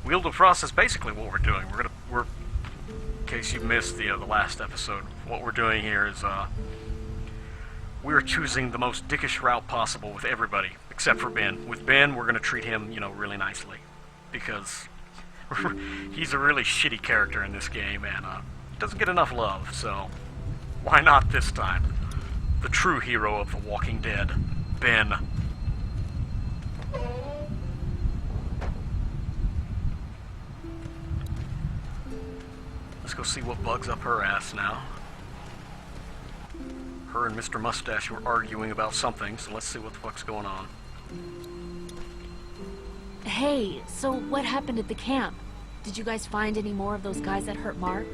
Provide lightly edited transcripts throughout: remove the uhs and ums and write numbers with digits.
Wheel of Frost is basically what we're doing. We're in case you missed the last episode, what we're doing here is we're choosing the most dickish route possible with everybody, except for Ben. With Ben, we're gonna treat him, really nicely, because he's a really shitty character in this game, and doesn't get enough love. So why not this time? The true hero of The Walking Dead, Ben. Let's go see what bugs up her ass now. Her and Mr. Mustache were arguing about something, so let's see what the fuck's going on. Hey, so what happened at the camp? Did you guys find any more of those guys that hurt Mark?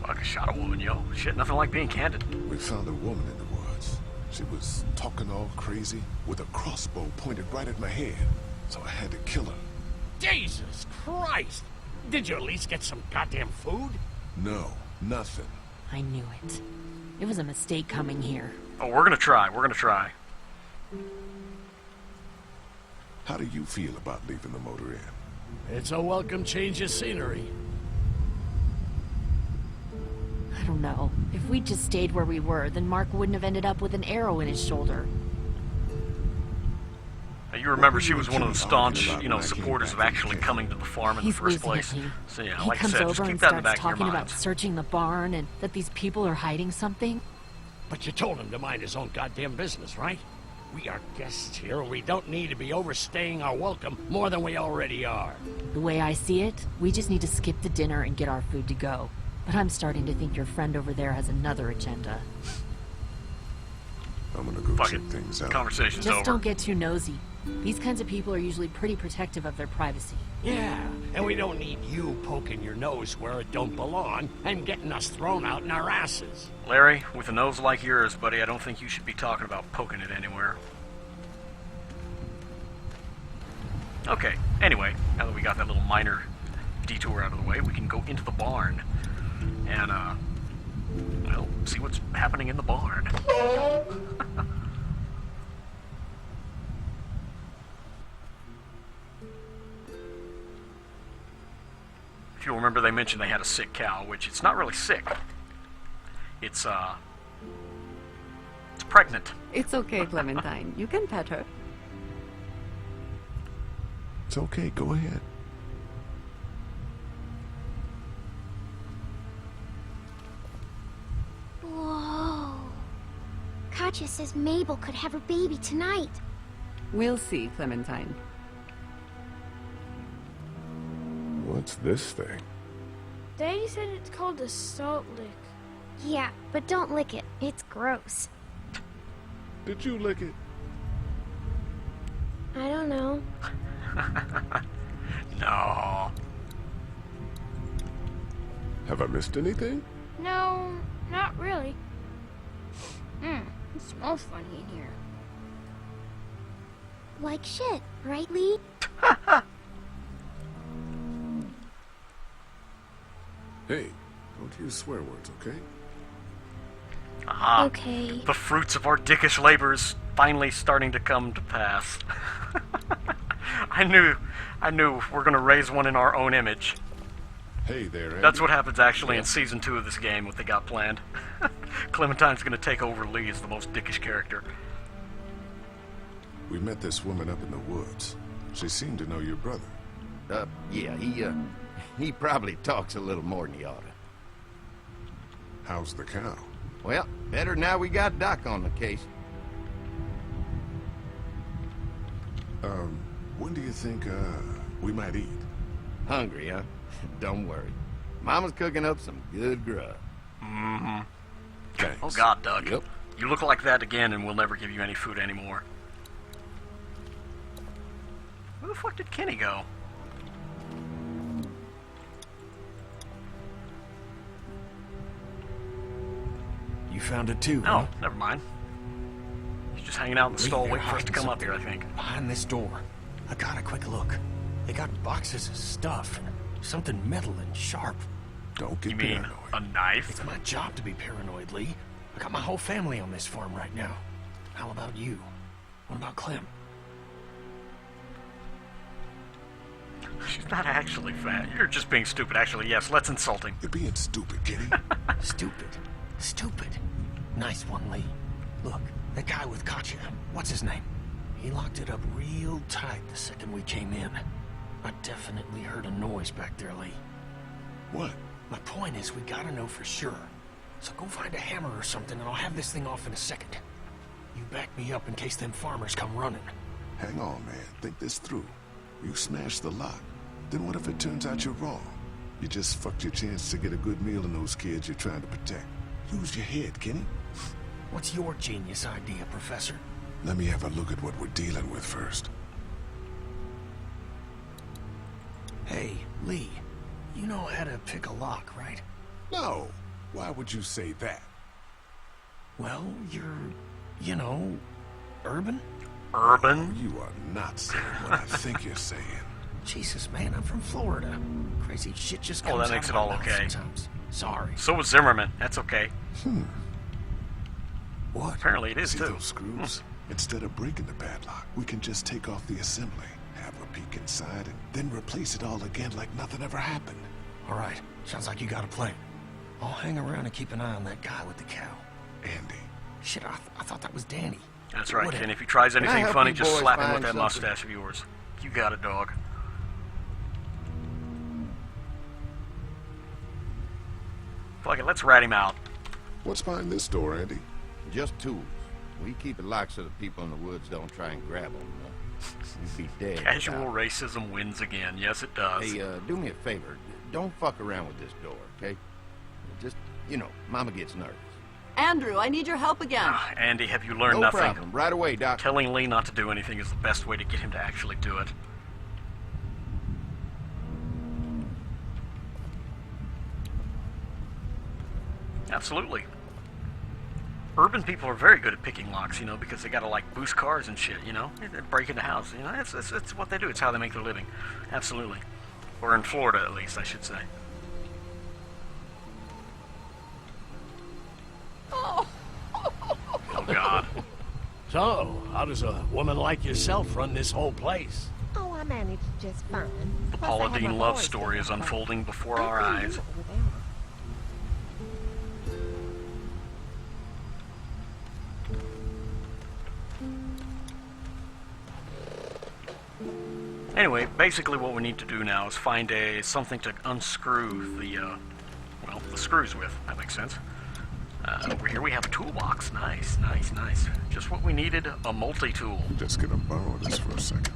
Fuck, I shot a woman, yo. Shit, nothing like being candid. We found a woman in the woods. She was talking all crazy with a crossbow pointed right at my head, so I had to kill her. Jesus Christ! Did you at least get some goddamn food? No, nothing. I knew it. It was a mistake coming here. Oh, we're gonna try. How do you feel about leaving the motor inn? It's a welcome change of scenery. I don't know. If we'd just stayed where we were, then Mark wouldn't have ended up with an arrow in his shoulder. Now, you remember she was one of the staunch, supporters of actually coming to the farm in the first place. So yeah, like I said, just keep that in the back of your talking about minds. searching the barn and that these people are hiding something. But you told him to mind his own goddamn business, right? We are guests here. We don't need to be overstaying our welcome more than we already are. The way I see it, we just need to skip the dinner and get our food to go. But I'm starting to think your friend over there has another agenda. I'm gonna go check things out. Conversation's over. Just don't get too nosy. These kinds of people are usually pretty protective of their privacy. Yeah, and we don't need you poking your nose where it don't belong and getting us thrown out in our asses. Larry, with a nose like yours, buddy, I don't think you should be talking about poking it anywhere. Okay, anyway, now that we got that little minor detour out of the way, we can go into the barn and, well, see what's happening in the barn. If you'll remember, they mentioned they had a sick cow, which it's not really sick. It's pregnant. It's okay, Clementine. You can pet her. It's okay, go ahead. Whoa. Katja says Mabel could have her baby tonight. We'll see, Clementine. What's this thing? Daddy said it's called a salt lick. Yeah, but don't lick it. It's gross. Did you lick it? I don't know. No. Have I missed anything? No, not really. It smells funny in here. Like shit, right, Lee? Hey, don't use swear words, okay? Aha. Okay. The fruits of our dickish labors finally starting to come to pass. I knew we're gonna raise one in our own image. Hey there, Andy. That's what happens actually in Season 2 of this game, what they got planned. Clementine's gonna take over Lee as the most dickish character. We met this woman up in the woods. She seemed to know your brother. Yeah, he probably talks a little more than he oughta. How's the cow? Well, better now we got Doc on the case. When do you think, we might eat? Hungry, huh? Don't worry. Mama's cooking up some good grub. Mm-hmm. Thanks. Oh God, Doug. Yep. You look like that again and we'll never give you any food anymore. Where the fuck did Kenny go? You found it too, Oh, huh? never mind. He's just hanging out in the stall waiting for us to come up here, I think. Behind this door. I got a quick look. They got boxes of stuff. Something metal and sharp. Don't get You mean paranoid. a knife? It's my job to be paranoid, Lee. I got my whole family on this farm right now. How about you? What about Clem? She's not actually fat. You're just being stupid. Actually, yes, let's insult him. You're being stupid, Kenny. Stupid. Stupid. Nice one, Lee. Look, that guy with Katya, what's his name? He locked it up real tight the second we came in. I definitely heard a noise back there, Lee. What? My point is, we gotta know for sure. So go find a hammer or something, and I'll have this thing off in a second. You back me up in case them farmers come running. Hang on, man. Think this through. You smashed the lock. Then what if it turns out you're wrong? You just fucked your chance to get a good meal in those kids you're trying to protect. Use your head, Kenny. What's your genius idea, Professor? Let me have a look at what we're dealing with first. Hey, Lee. You know how to pick a lock, right? No. Why would you say that? Well, you're, you know, urban? Urban? You are not saying what I think you're saying. Jesus, man, I'm from Florida. Crazy shit just comes Oh, that out makes of it my all mouth okay. sometimes. Sorry. So was Zimmerman. That's okay. What? Apparently it is, See too. those screws? Instead of breaking the padlock, we can just take off the assembly, have a peek inside, and then replace it all again like nothing ever happened. All right. Sounds like you got a plan. I'll hang around and keep an eye on that guy with the cow. Andy. Shit, I thought that was Danny. That's right, Whatever. Ken. If he tries Can I anything help funny, you just boys slap him with find that something? mustache of yours. You got it, dog. Fuck it, let's rat him out. What's behind this door, Andy? Just tools. We keep it locked so the people in the woods don't try and grab them. We'd be dead. Casual without. racism wins again. Yes, it does. Hey, do me a favor. Don't fuck around with this door, okay? Just, you know, Mama gets nervous. Andrew, I need your help again. Andy, have you learned No nothing? problem. Right away, Doc. Telling Lee not to do anything is the best way to get him to actually do it. Absolutely. Urban people are very good at picking locks, you know, because they gotta, like, boost cars and shit, you know? They break into houses, you know? It's what they do. It's how they make their living. Absolutely. Or in Florida, at least, I should say. Oh, God. So, how does a woman like yourself run this whole place? Oh, I managed just fine. The Plus, I Paula have Dean my love boys story to is help out. unfolding before I our couldn't eyes. do it without her. Anyway, basically what we need to do now is find something to unscrew the, well, the screws with. That makes sense. Over here we have a toolbox. Nice, nice, nice. Just what we needed, a multi-tool. I'm just gonna borrow this for a second.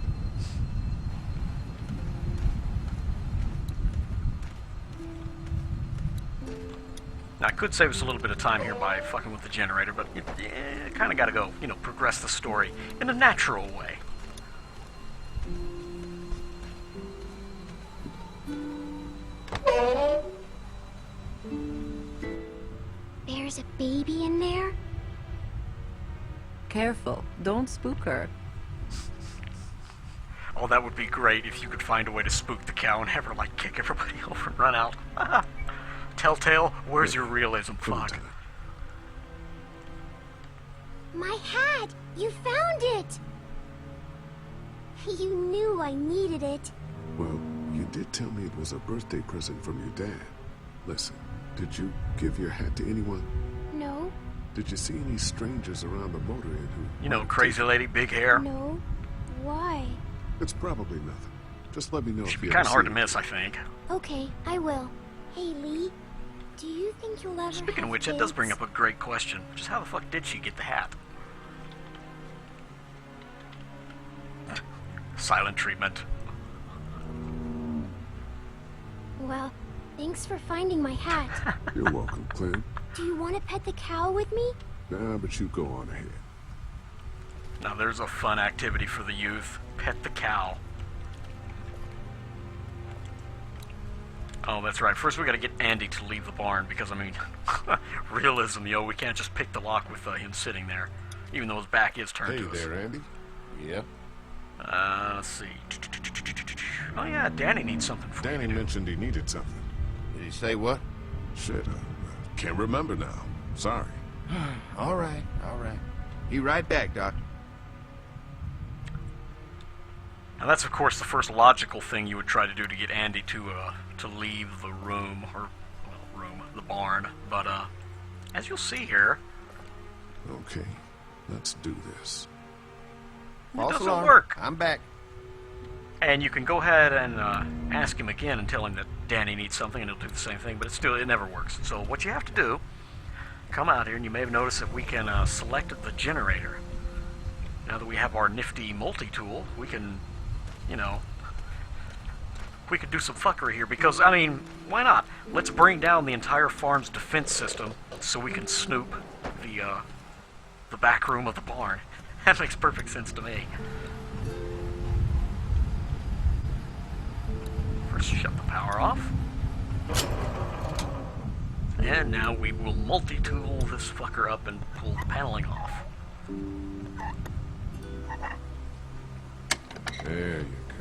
Now, I could save us a little bit of time here by fucking with the generator, but kind of got to go, you know, progress the story in a natural way. There's a baby in there? Careful, don't spook her. Oh, that would be great if you could find a way to spook the cow and have her, like, kick everybody over and run out. Telltale, where's your realism? Fuck. My hat! You found it! You knew I needed it. Well, you did tell me it was a birthday present from your dad. Listen, did you give your hat to anyone? No, Did you see any strangers around the motor inn who... You know, crazy lady, big hair. no. Why? It's probably nothing. Just let me know Should if be you kind of ever hard see to it. miss, I think. Okay, I will. Hey, Lee, do you think you'll ever Speaking of have which, that does bring kids? up a great question. Just how the fuck did she get the hat? Silent treatment. Well, thanks for finding my hat. You're welcome, Clem. Do you want to pet the cow with me? Nah, but you go on ahead. Now there's a fun activity for the youth. Pet the cow. Oh, that's right. First we gotta get Andy to leave the barn because, I mean, realism, yo. We can't just pick the lock with him sitting there, even though his back is turned Hey to us. there, Andy. Yeah. Let's see. Oh yeah, Danny needs something for Danny you to do. mentioned he needed something. Did he say what? Shit, can't remember now. Sorry. All right, all right. Be right back, Doc. Now that's of course the first logical thing you would try to do to get Andy to leave the room, or, well, room, the barn. But, as you'll see here... Okay, let's do this. It False doesn't alarm. work. I'm back. And you can go ahead and ask him again and tell him that Danny needs something, and he'll do the same thing, but it never works. So what you have to do, come out here, and you may have noticed that we can select the generator. Now that we have our nifty multi-tool, we can, you know, we could do some fuckery here, because, I mean, why not? Let's bring down the entire farm's defense system so we can snoop the back room of the barn. That makes perfect sense to me. First, shut the power off. And now we will multi-tool this fucker up and pull the paneling off. There you go.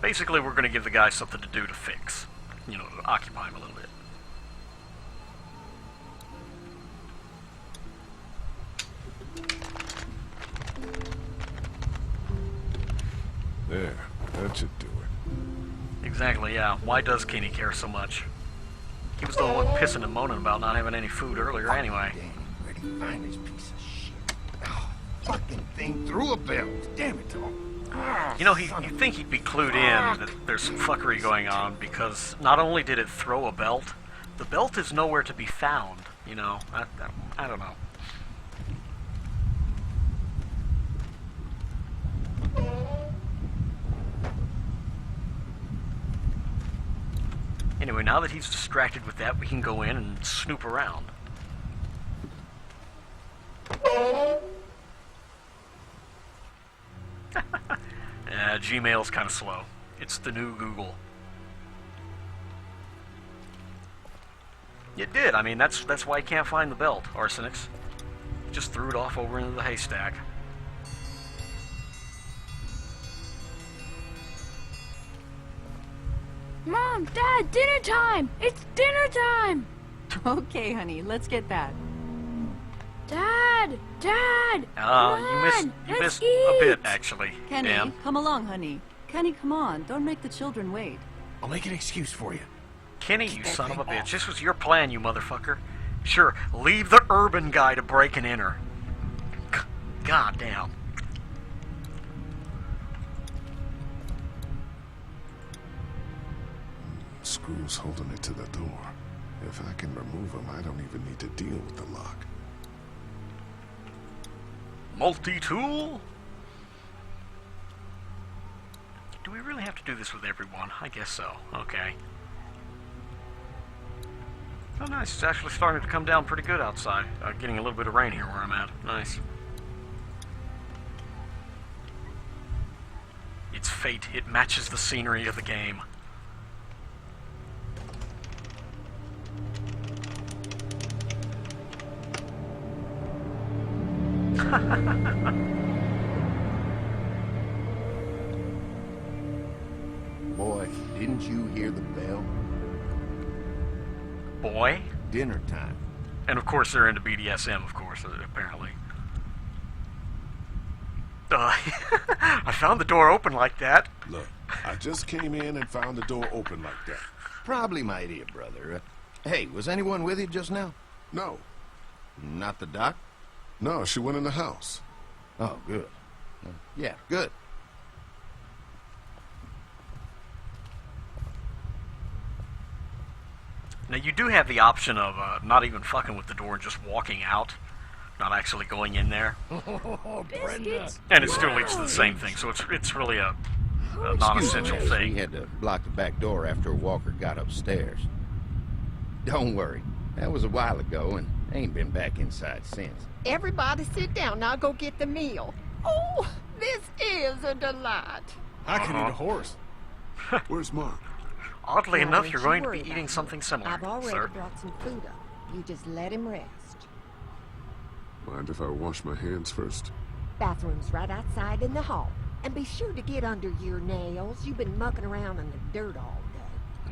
Basically, we're going to give the guy something to do to fix. You know, to occupy him a little bit. There, that should do it. Exactly, yeah. Why does Kenny care so much? He was the one pissing and moaning about not having any food earlier anyway. Danny, where'd he find this piece of shit? Oh, fucking thing through a belt. Damn it all. You know, you'd think he'd be clued in that there's some fuckery going on, because not only did it throw a belt, the belt is nowhere to be found, you know. I don't know. Anyway, now that he's distracted with that, we can go in and snoop around. Gmail's kind of slow. It's the new Google. It did. I mean, that's why you can't find the belt, Arsenics. Just threw it off over into the haystack. Mom, Dad, dinner time! It's dinner time! Okay, honey, let's get that. Dad! Dad! You missed a bit, actually. Kenny, Dan. come along, honey. Kenny, come on. Don't make the children wait. I'll make an excuse for you. Kenny, you son of a bitch. This was your plan, you motherfucker. Sure, leave the urban guy to break and enter. God damn. Screws holding it to the door. If I can remove them, I don't even need to deal with the lock. Multi-tool? Do we really have to do this with everyone? I guess so. Okay. Oh, nice. It's actually starting to come down pretty good outside. Getting a little bit of rain here where I'm at. Nice. It's fate. It matches the scenery of the game. Boy, didn't you hear the bell? Boy? Dinner time. And of course they're into BDSM, of course, apparently. I found the door open like that. Look, I just came in and found the door open like that. Probably my idea, brother. Hey, was anyone with you just now? No. Not the doc? No, she went in the house. Oh, good. Yeah, good. Now you do have the option of not even fucking with the door and just walking out, not actually going in there, Oh, Brenda. and it still leads to the same thing. So it's really a non-essential Excuse me, thing. We had to block the back door after Walker got upstairs. Don't worry. That was a while ago, and ain't been back inside since. Everybody sit down. Now go get the meal. Oh, this is a delight. I can eat a horse. Where's Mark? Oddly Now, enough, don't you're you going to worry be about eating something similar, I've already sir. brought some food up. You just let him rest. Mind if I wash my hands first? Bathroom's right outside in the hall. And be sure to get under your nails. You've been mucking around in the dirt all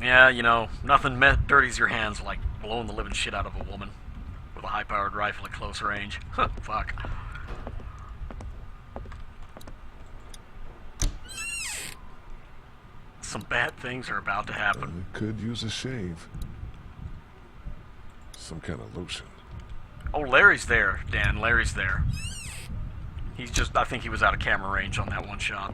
day. Yeah, you know, nothing dirties your hands like blowing the living shit out of a woman with a high-powered rifle at close range. Fuck. some bad things are about to happen. Could use a shave. Some kind of lotion. Oh, Larry's there, Dan. Larry's there. He's just, I think he was out of camera range on that one shot.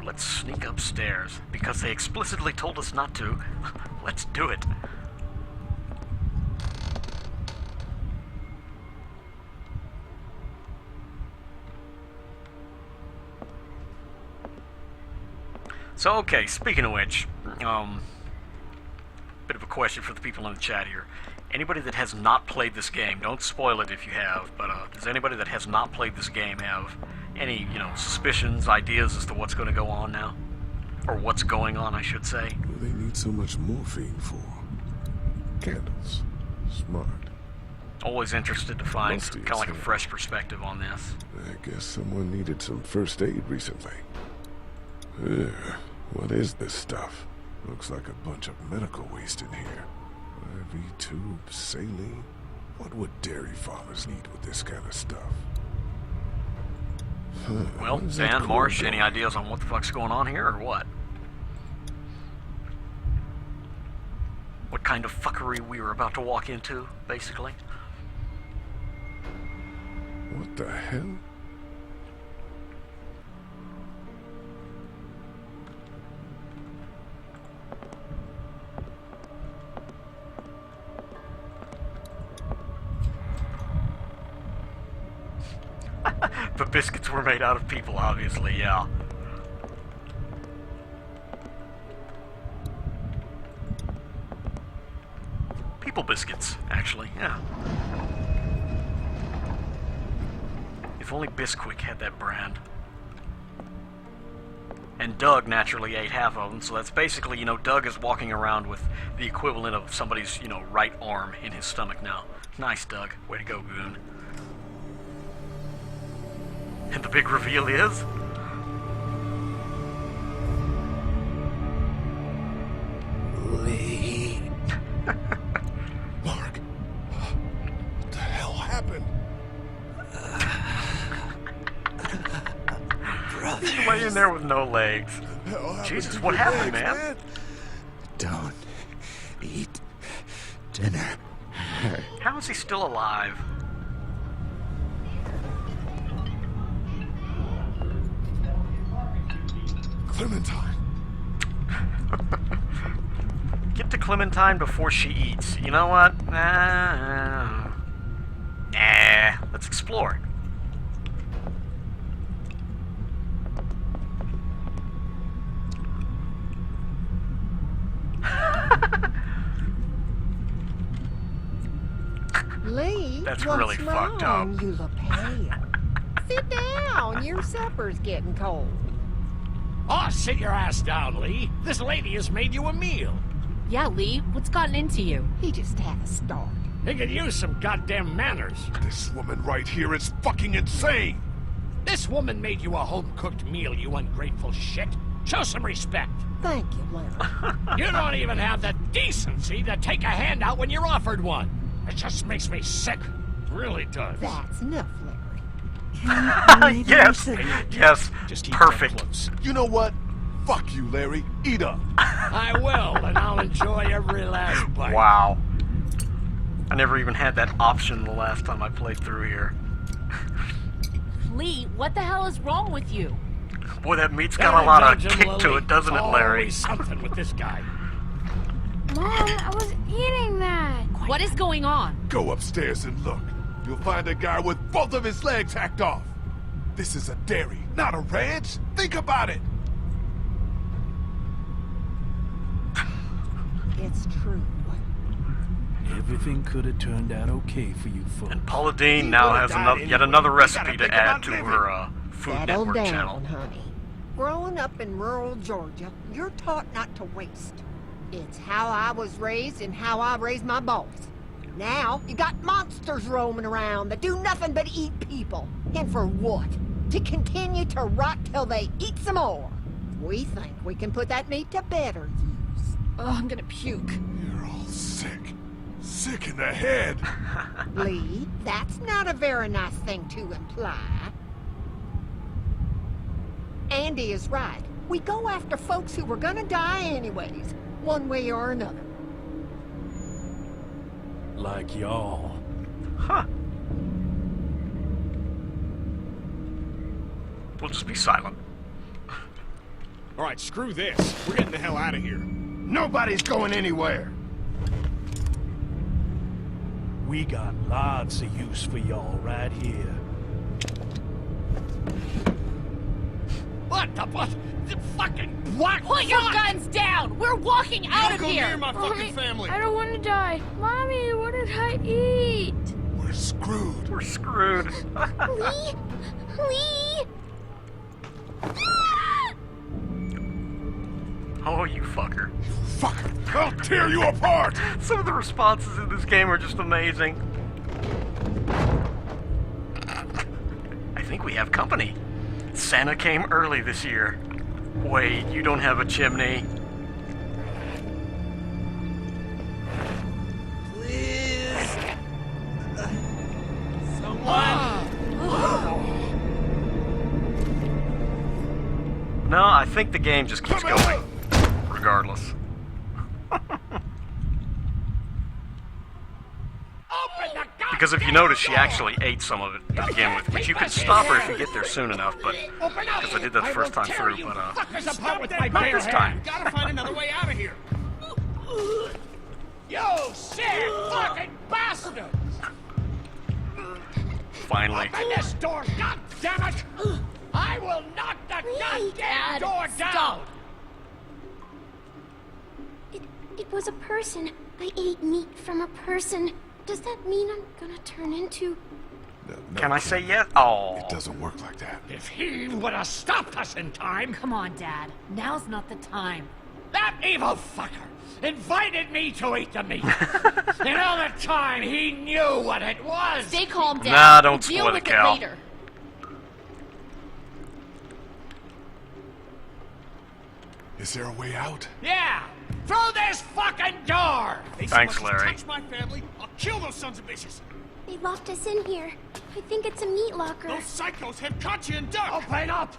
Let's sneak upstairs. Because they explicitly told us not to. Let's do it. So, okay, speaking of which, bit of a question for the people in the chat here. Anybody that has not played this game, don't spoil it if you have, but does anybody that has not played this game have any, suspicions, ideas as to what's going to go on now? Or what's going on, I should say? What do they need so much morphine for? Candles. Smart. Always interested to find Musty kind of like a as hell. fresh perspective on this. I guess someone needed some first aid recently. Ugh, what is this stuff? Looks like a bunch of medical waste in here. IV tube, saline. What would dairy farmers need with this kind of stuff? Well, What is that Dan, cool Marsh, going? any ideas on what the fuck's going on here, or what? What kind of fuckery we were about to walk into, basically? What the hell? The biscuits were made out of people, obviously, yeah. People biscuits, actually, yeah. If only Bisquick had that brand. And Doug naturally ate half of them, so that's basically, Doug is walking around with the equivalent of somebody's, right arm in his stomach now. Nice, Doug. Way to go, goon. And the big reveal is... Lee. Mark. What the hell happened? He's laying there with no legs. Jesus, what happened, man? Don't eat dinner. How is he still alive? Clementine. Get to Clementine before she eats. You know what? Nah. Let's explore. Lee, That's what's really wrong? fucked up. You look pale. Sit down. Your supper's getting cold. Oh, sit your ass down, Lee. This lady has made you a meal. Yeah, Lee, what's gotten into you? He just had a start. He could use some goddamn manners. This woman right here is fucking insane. This woman made you a home-cooked meal, you ungrateful shit. Show some respect. Thank you, Larry. You don't even have the decency to take a handout when you're offered one. It just makes me sick. Really does. That's enough, Larry. Yes, yes, Just keep perfect. that close. You know what? Fuck you, Larry. Eat up. I will, and I'll enjoy every last bite. Wow. I never even had that option the last time I played through here. Lee, what the hell is wrong with you? Boy, that meat's got a lot of Belgian kick to Lily. it, doesn't it, Larry? Always something with this guy. Mom, I was eating that. What is going on? Go upstairs and look. You'll find a guy with both of his legs hacked off. This is a dairy, not a ranch. Think about it. It's true. Everything could have turned out okay for you folks. And Paula Deen He now would've has died yet anyway. another We recipe gotta to think add about to living. her Food Settle Network down, channel. honey. Growing up in rural Georgia, you're taught not to waste. It's how I was raised and how I raised my boys. Now, you got monsters roaming around that do nothing but eat people. And for what? To continue to rot till they eat some more. We think we can put that meat to better use. Oh, I'm gonna puke. You're all sick. Sick in the head. Lee, that's not a very nice thing to imply. Andy is right. We go after folks who were gonna die anyways, one way or another. Like y'all. Huh. We'll just be silent. All right, screw this. We're getting the hell out of here. Nobody's going anywhere. We got lots of use for y'all right here. What the what? The fucking what? Put your guns down! We're walking out of Go here! near my fucking family. I don't want to die. Mommy, what did I eat? We're screwed. We're screwed. Lee? Lee? Oh, you fucker. Fucker, I'll tear you apart. Some of the responses in this game are just amazing. I think we have company. Santa came early this year. Wait, you don't have a chimney? Please. Someone. No, I think the game just keeps going. Regardless. Because if you notice, she actually ate some of it to begin with, which you can stop her if you get there soon enough, but because I did that the first time through, but Stop with my not this time. Gotta find another way out of here. You sick fucking bastards! Finally. Open this door, god damn it! I will knock the goddamn door down! It was a person. I ate meat from a person. Does that mean I'm gonna turn into... No, Can I say yes? Oh. It doesn't work like that. If he would have stopped us in time, Come on, Dad. Now's not the time. that evil fucker invited me to eat the meat. And all the time he knew what it was. Stay calm, Dad. Nah, don't We'll deal spoil with it, Cal. it later. Is there a way out? Yeah, through this fucking door. They Thanks, so much as Larry. touch my family, I'll kill those sons of bitches. They locked us in here. I think it's a meat locker. Those psychos have Katya and Duck. Open up,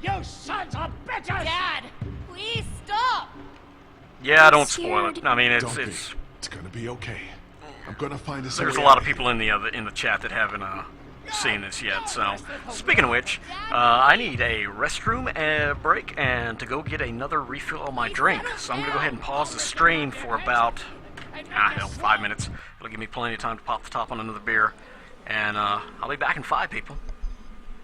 you sons of bitches! Dad, please stop! Yeah, I'm don't spoil it. scared. I mean, Don't be. it's It's gonna be okay. I'm gonna find us. there's a way lot out of people in the chat that haven't seen this yet. So, speaking of which, I need a restroom break and to go get another refill on my drink. So I'm gonna go ahead and pause the stream for about 5 minutes. It'll give me plenty of time to pop the top on another beer, and I'll be back in 5, people,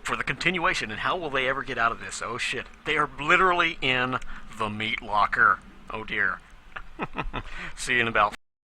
for the continuation. And how will they ever get out of this? Oh shit, they are literally in the meat locker. Oh dear. See you in about